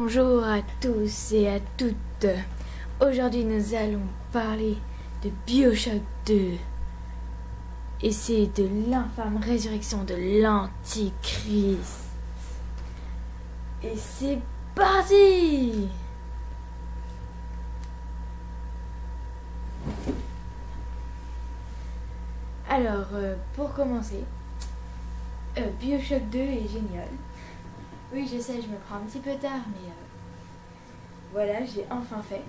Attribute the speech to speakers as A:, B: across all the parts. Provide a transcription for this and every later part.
A: Bonjour à tous et à toutes. Aujourd'hui nous allons parler de BioShock 2. Et c'est de l'infâme résurrection de l'Antichrist. Et c'est parti! Alors, pour commencer, BioShock 2 est génial. Oui, je sais, je me prends un petit peu tard, mais voilà, j'ai enfin fait.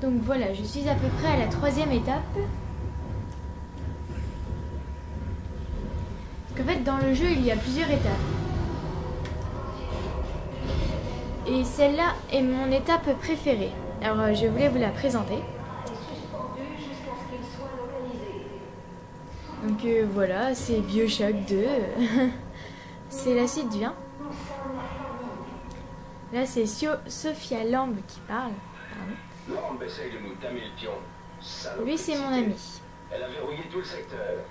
A: Donc voilà, je suis à peu près à la 3e étape. Parce qu'en fait, dans le jeu, il y a plusieurs étapes. Et celle-là est mon étape préférée. Alors, je voulais vous la présenter. Donc voilà, c'est BioShock 2. C'est la suite vient. Là, c'est Sophia Lamb qui parle.
B: Lamb essaye de nous tamer le pion.
A: Lui, c'est mon ami.
B: Elle a verrouillé tout le secteur.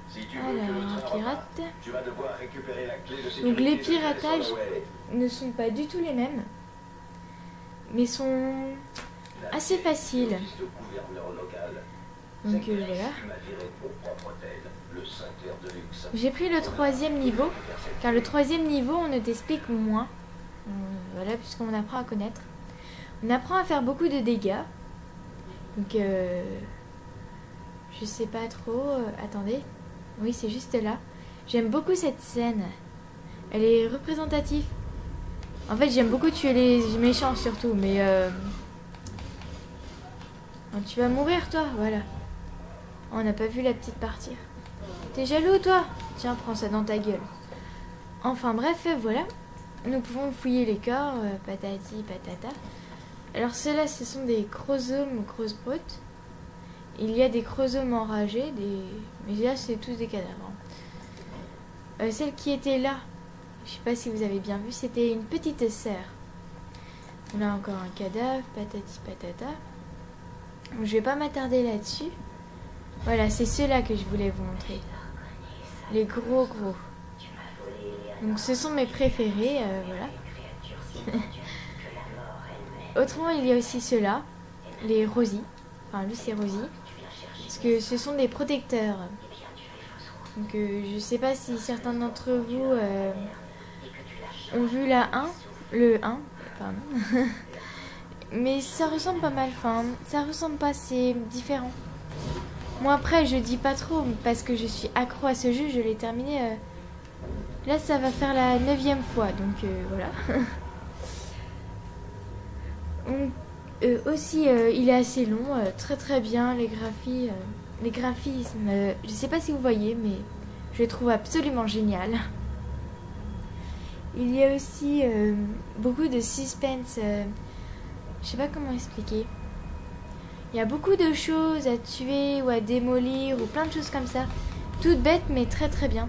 B: Si tu veux
A: Alors,
B: que le
A: un
B: train
A: pirate.
B: reparte, tu vas devoir récupérer la clé de sécurité.
A: Donc, les
B: de
A: piratages
B: Solway.
A: ne sont pas du tout les mêmes, mais sont assez faciles.
B: Office de gouverneur local.
A: Donc
B: C'est
A: voilà.
B: Grace qui m'a viré de mon propre hôtel, le Saint-Clair de luxe.
A: J'ai pris le 3e niveau, car le 3e niveau, on ne t'explique moins. Voilà, puisqu'on apprend à connaître. On apprend à faire beaucoup de dégâts. Donc, je sais pas trop. Attendez. Oui, c'est juste là. J'aime beaucoup cette scène. Elle est représentative. En fait, j'aime beaucoup tuer les méchants surtout, mais... Oh, tu vas mourir, toi, voilà. Oh, on n'a pas vu la petite partir. T'es jaloux, toi? Tiens, prends ça dans ta gueule. Enfin, bref, voilà. Nous pouvons fouiller les corps, patati, patata. Alors, ceux-là, ce sont des chromosomes ou crosbrutes. Il y a des chromosomes enragés, mais là, c'est tous des cadavres. Celle qui était là, je sais pas si vous avez bien vu, c'était une petite sœur. Là, encore un cadavre, patati, patata. Je vais pas m'attarder là-dessus. Voilà, c'est ceux-là que je voulais vous montrer. Les gros. Donc ce sont mes préférés, voilà. Autrement, il y a aussi ceux-là, les Rosie. Enfin, lui c'est Rosie. Parce que ce sont des protecteurs. Donc je sais pas si certains d'entre vous ont vu le 1, pardon. Mais ça ressemble pas mal, enfin, ça ressemble pas, c'est différent. Moi après, je dis pas trop, parce que je suis accro à ce jeu, je l'ai terminé... Là, ça va faire la 9e fois, donc voilà. Aussi, il est assez long, très très bien, les graphismes, je sais pas si vous voyez, mais je les trouve absolument génial. Il y a aussi beaucoup de suspense, je sais pas comment expliquer. Il y a beaucoup de choses à tuer ou à démolir ou plein de choses comme ça. Toutes bêtes, mais très très bien.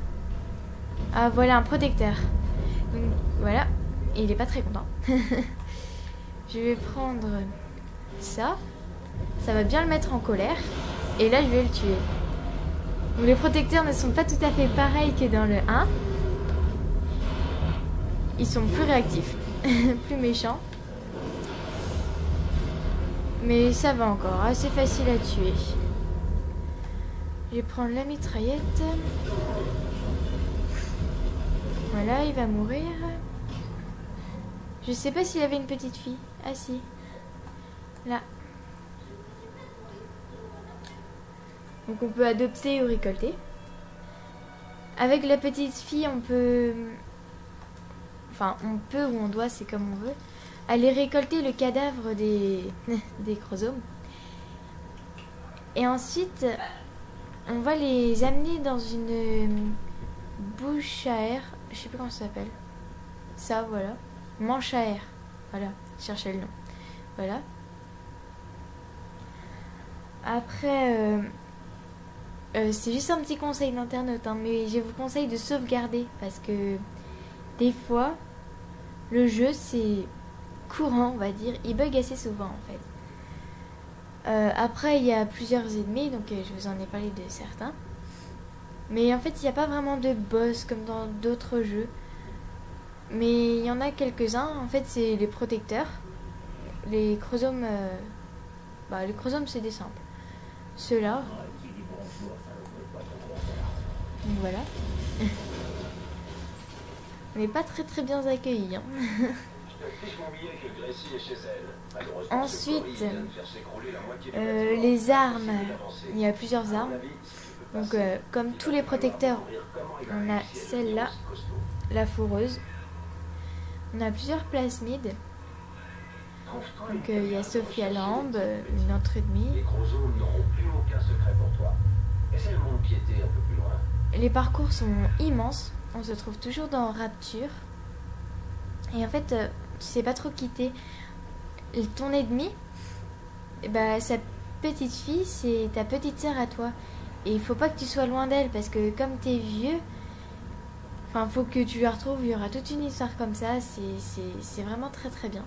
A: Ah, voilà un protecteur. Donc, voilà. Et il est pas très content. Je vais prendre ça. Ça va bien le mettre en colère. Et là, je vais le tuer. Donc, les protecteurs ne sont pas tout à fait pareils que dans le 1. Ils sont plus réactifs. Plus méchants. Mais ça va encore. Assez facile à tuer. Je vais prendre la mitraillette. Voilà, il va mourir. Je sais pas s'il avait une petite fille. Ah si. Là. Donc on peut adopter ou récolter. Avec la petite fille, on peut... Enfin, on peut ou on doit, c'est comme on veut. Aller récolter le cadavre des chromosomes. Et ensuite, on va les amener dans une bouche à air. Je sais plus comment ça s'appelle. Ça, voilà. Manche à air. Voilà. Cherchez le nom. Voilà. Après, c'est juste un petit conseil d'internaute, hein, mais je vous conseille de sauvegarder parce que des fois, le jeu, c'est courant, on va dire. Il bug assez souvent, en fait. Après, il y a plusieurs ennemis, donc je vous en ai parlé de certains. Mais en fait, il n'y a pas vraiment de boss comme dans d'autres jeux. Mais il y en a quelques-uns, en fait c'est les protecteurs. Les chromosomes, les chromosomes c'est des simples. Ceux-là. Donc voilà. On n'est pas très bien accueillis. Hein. Ensuite, les armes. Il y a plusieurs armes. Donc comme tous les protecteurs, on a celle-là, la foreuse. On a plusieurs plasmides. Donc il y a Sophia Lamb, une autre ennemie.
B: Les chromosomes n'auront plus aucun secret pour toi. Essaie le monde piété un peu plus loin.
A: Les parcours sont immenses. On se trouve toujours dans Rapture. Et en fait, tu sais pas trop quitter ton ennemi. Sa petite fille, c'est ta petite sœur à toi. Et il faut pas que tu sois loin d'elle parce que comme t'es vieux, faut que tu la retrouves. Il y aura toute une histoire comme ça. C'est vraiment très bien.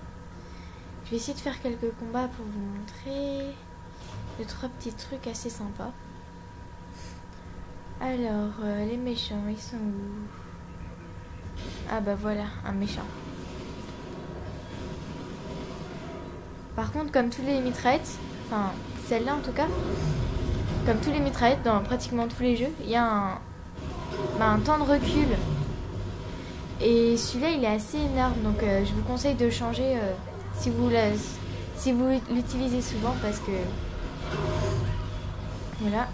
A: Je vais essayer de faire quelques combats pour vous montrer 2-3 petits trucs assez sympas. Alors, les méchants, ils sont où? Ah bah voilà, un méchant. Par contre, comme tous les mitraillettes, celle-là en tout cas, comme tous les mitraillettes dans pratiquement tous les jeux, il y a un temps de recul. Et celui-là, il est assez énorme, donc je vous conseille de changer si vous l'utilisez souvent parce que voilà.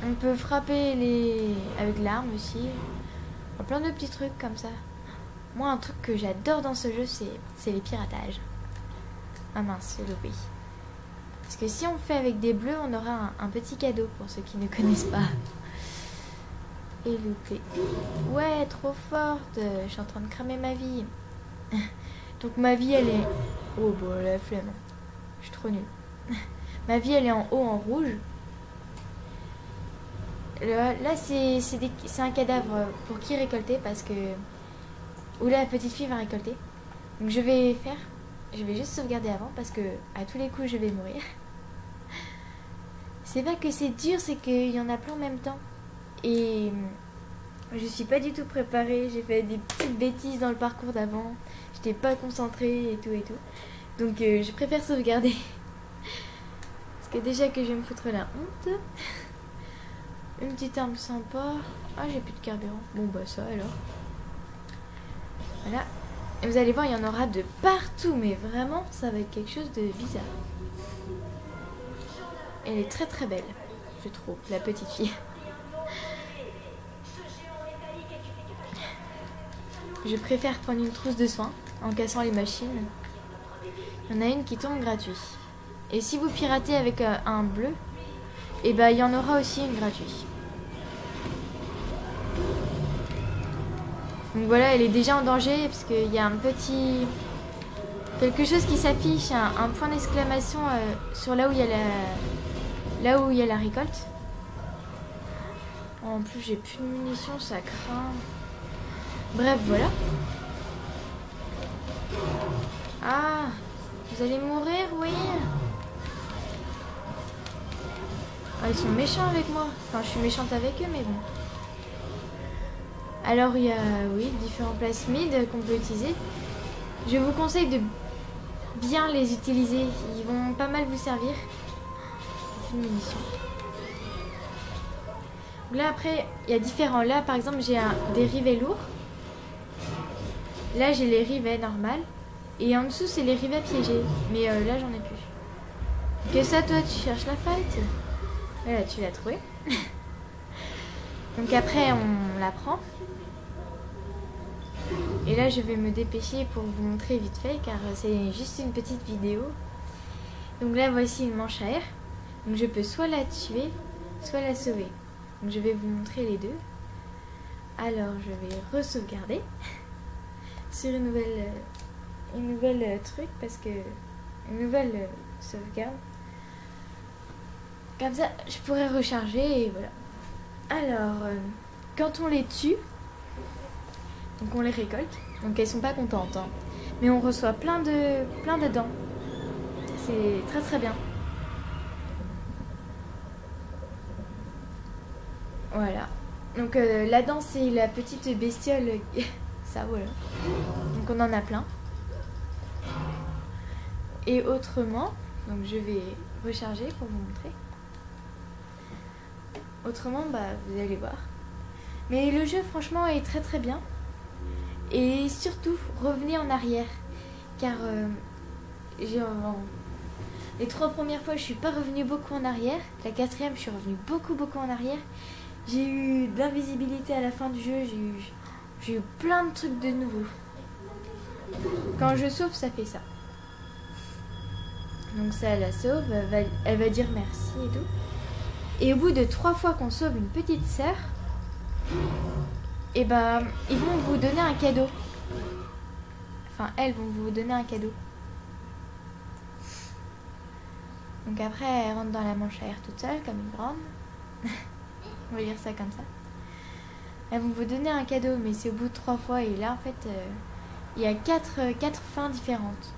A: On peut frapper avec l'arme aussi. Plein de petits trucs comme ça. Moi, un truc que j'adore dans ce jeu, c'est les piratages. Ah mince, j'ai loupé. Parce que si on fait avec des bleus, on aura un petit cadeau pour ceux qui ne connaissent pas. Et loupé. Ouais, trop forte. Je suis en train de cramer ma vie. Donc ma vie, elle est... Oh, bon, la flemme. Je suis trop nulle. Ma vie, elle est en haut, en rouge. Là, c'est un cadavre pour qui récolter parce que... Où la petite fille va récolter. Donc je vais juste sauvegarder avant parce que à tous les coups je vais mourir. C'est pas que c'est dur, c'est qu'il y en a plein en même temps. Et je suis pas du tout préparée. J'ai fait des petites bêtises dans le parcours d'avant. J'étais pas concentrée et tout. Donc je préfère sauvegarder. Parce que déjà que je vais me foutre la honte. Une petite arme sympa. Ah, j'ai plus de carburant. Bon, bah ça alors. Voilà. Et vous allez voir, il y en aura de partout. Mais vraiment, ça va être quelque chose de bizarre. Elle est très belle, je trouve, la petite fille. Je préfère prendre une trousse de soins en cassant les machines. Il y en a une qui tombe gratuite. Et si vous piratez avec un bleu, et il y en aura aussi une gratuite. Donc voilà, elle est déjà en danger parce qu'il y a un petit... quelque chose qui s'affiche, un point d'exclamation sur là où il y a la récolte. En plus, j'ai plus de munitions, ça craint. Bref, voilà. Ah, vous allez mourir, oui. Ah, ils sont méchants avec moi. Enfin, je suis méchante avec eux, mais bon. Alors, il y a, oui, différents plasmides qu'on peut utiliser. Je vous conseille de bien les utiliser. Ils vont pas mal vous servir. Une munition. Là, après, il y a différents. Là, par exemple, j'ai des rivets lourds. Là, j'ai les rivets normales. Et en dessous, c'est les rivets piégés. Mais là, j'en ai plus. Que ça, toi, tu cherches la fight? Voilà, tu l'as trouvé. Donc après, on la prend. Et là, je vais me dépêcher pour vous montrer vite fait, car c'est juste une petite vidéo. Donc là, voici une manche à air. Donc je peux soit la tuer, soit la sauver. Donc je vais vous montrer les deux. Alors, je vais re-sauvegarder sur une nouvelle truc, parce que une nouvelle sauvegarde. Comme ça, je pourrais recharger et voilà. Alors, quand on les tue, donc on les récolte, donc elles sont pas contentes, hein, mais on reçoit plein de dents. C'est très bien. Voilà. Donc la dent, c'est la petite bestiole ça, voilà. Donc on en a plein. Et autrement, donc je vais recharger pour vous montrer. Autrement, bah vous allez voir. Mais le jeu franchement est très très bien. Et surtout, revenez en arrière. Car les 3 premières fois, je suis pas revenue beaucoup en arrière. La 4e, je suis revenue beaucoup en arrière. J'ai eu de l'invisibilité à la fin du jeu. J'ai eu plein de trucs de nouveau. Quand je sauve, ça fait ça. Donc ça la sauve, elle va dire merci et tout. Et au bout de 3 fois qu'on sauve une petite sœur, et ben ils vont vous donner un cadeau. Enfin, elles vont vous donner un cadeau. Donc après, elle rentre dans la manche à air toute seule, comme une grande. On va dire ça comme ça. Elles vont vous donner un cadeau, mais c'est au bout de 3 fois. Et là, en fait, il y a 4 fins différentes.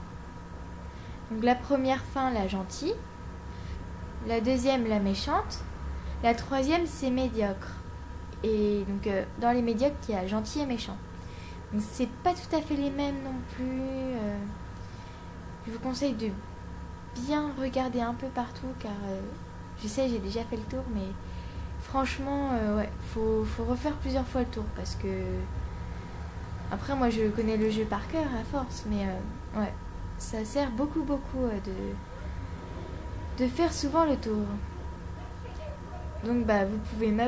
A: Donc la première fin, la gentille. La deuxième, la méchante. La troisième, c'est médiocre. Et donc, dans les médiocres, il y a gentil et méchant. Donc c'est pas tout à fait les mêmes non plus. Je vous conseille de bien regarder un peu partout, car je sais, j'ai déjà fait le tour, mais franchement, ouais, faut refaire plusieurs fois le tour, parce que après, moi, je connais le jeu par cœur à force, mais ouais, ça sert beaucoup de faire souvent le tour. Donc bah vous pouvez vous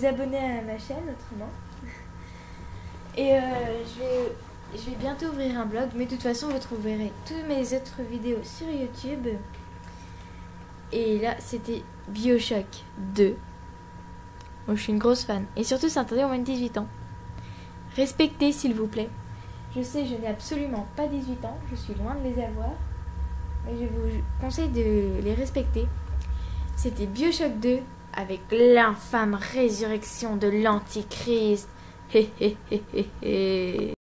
A: abonner à ma chaîne autrement. Et je vais bientôt ouvrir un blog, mais de toute façon vous trouverez toutes mes autres vidéos sur YouTube. Et là c'était BioShock 2. Moi je suis une grosse fan. Et surtout c'est interdit aux moins de 18 ans. Respectez s'il vous plaît. Je sais, je n'ai absolument pas 18 ans, je suis loin de les avoir. Mais je vous conseille de les respecter. C'était BioShock 2 avec l'infâme résurrection de l'Antichrist. Hé hé hé hé hé.